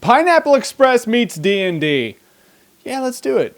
Pineapple Express meets D&D. Yeah, let's do it.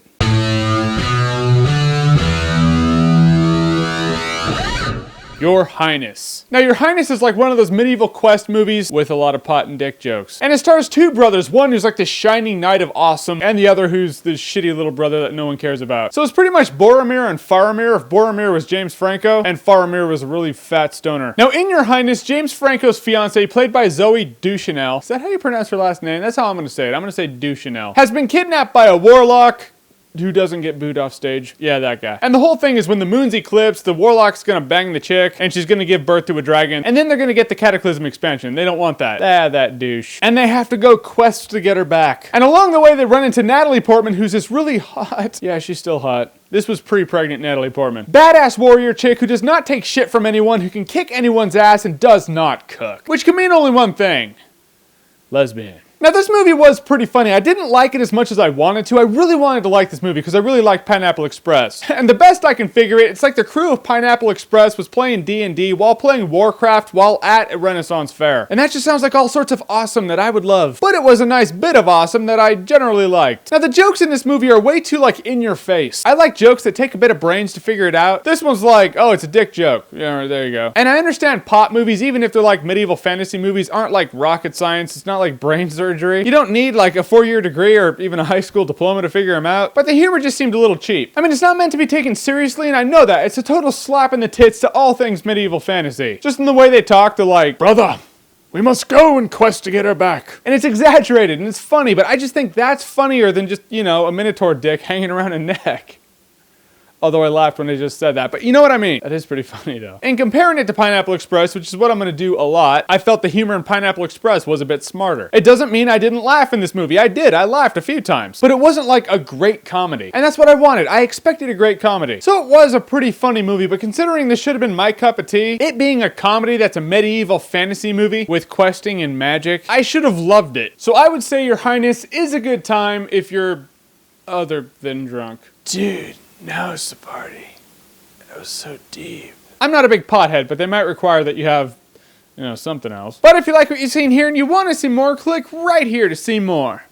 Your Highness. Now, Your Highness is like one of those medieval quest movies with a lot of pot and dick jokes. And it stars two brothers, one who's like the shining knight of awesome, and the other who's the shitty little brother that no one cares about. So it's pretty much Boromir and Faramir if Boromir was James Franco, and Faramir was a really fat stoner. Now, in Your Highness, James Franco's fiancée, played by Zoe Deschanel, is that how you pronounce her last name? That's how I'm gonna say it. I'm gonna say Deschanel. Has been kidnapped by a warlock who doesn't get booed off stage. Yeah, that guy. And the whole thing is when the moon's eclipsed, the warlock's gonna bang the chick, and she's gonna give birth to a dragon, and then they're gonna get the Cataclysm expansion. They don't want that. Ah, that douche. And they have to go quest to get her back. And along the way, they run into Natalie Portman, who's this really hot... Yeah, she's still hot. This was pre-pregnant Natalie Portman. Badass warrior chick who does not take shit from anyone, who can kick anyone's ass, and does not cook. Which can mean only one thing. Lesbian. Now, this movie was pretty funny. I didn't like it as much as I wanted to. I really wanted to like this movie because I really liked Pineapple Express. And the best I can figure it, it's like the crew of Pineapple Express was playing D&D while playing Warcraft while at a Renaissance fair. And that just sounds like all sorts of awesome that I would love. But it was a nice bit of awesome that I generally liked. Now, the jokes in this movie are way too, like, in your face. I like jokes that take a bit of brains to figure it out. This one's like, oh, it's a dick joke. Yeah, there you go. And I understand pop movies, even if they're like medieval fantasy movies, aren't like rocket science. It's not like brain surgery. You don't need like a 4-year degree or even a high school diploma to figure them out. But the humor just seemed a little cheap. I mean, it's not meant to be taken seriously, and I know that. It's a total slap in the tits to all things medieval fantasy. Just in the way they talk, they're like, brother, we must go and quest to get her back. And it's exaggerated and it's funny, but I just think that's funnier than just, you know, a Minotaur dick hanging around a neck. Although I laughed when I just said that, but you know what I mean. That is pretty funny though. And comparing it to Pineapple Express, which is what I'm gonna do a lot, I felt the humor in Pineapple Express was a bit smarter. It doesn't mean I didn't laugh in this movie. I did. I laughed a few times. But it wasn't like a great comedy. And that's what I wanted. I expected a great comedy. So it was a pretty funny movie, but considering this should have been my cup of tea, it being a comedy that's a medieval fantasy movie with questing and magic, I should have loved it. So I would say Your Highness is a good time if you're other than drunk. Dude. Now it's the party. That was so deep. I'm not a big pothead, but they might require that you have, you know, something else. But if you like what you've seen here and you want to see more, click right here to see more.